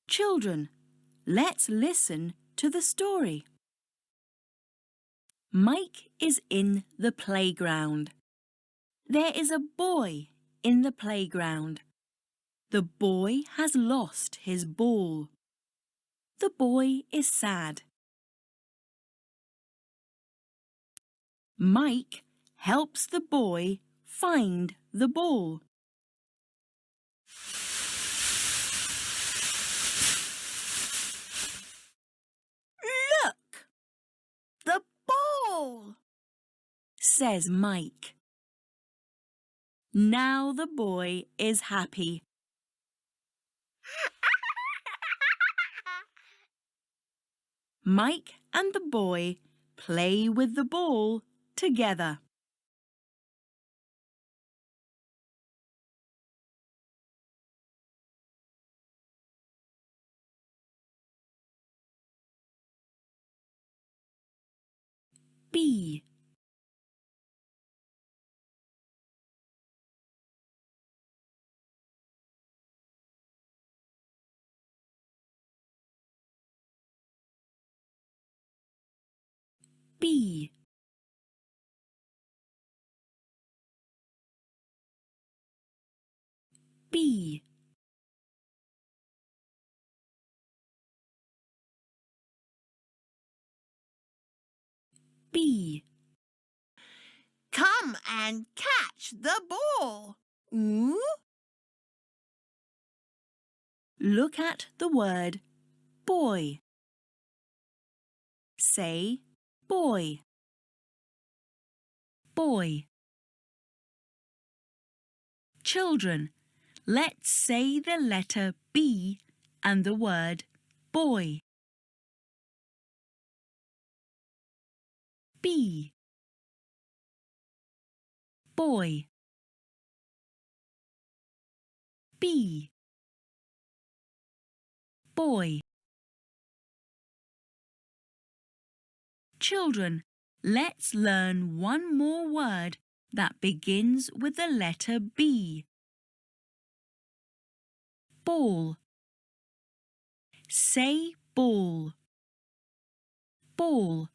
Children, let's listen to the story. Mike is in the playground. There is a boy in the playground. The boy has lost his ball. The boy is sad. Mike helps the boy find the ball. Look! The ball! Says Mike. Now the boy is happy. Mike and the boy play with the ball together. B. B. B. B. Come and catch the ball. Ooh? Look at the word boy. Say boy. Boy. Children, let's say the letter B and the word boy. B. Boy. B. Boy. Children, let's learn one more word that begins with the letter B. Ball. Say ball. Ball.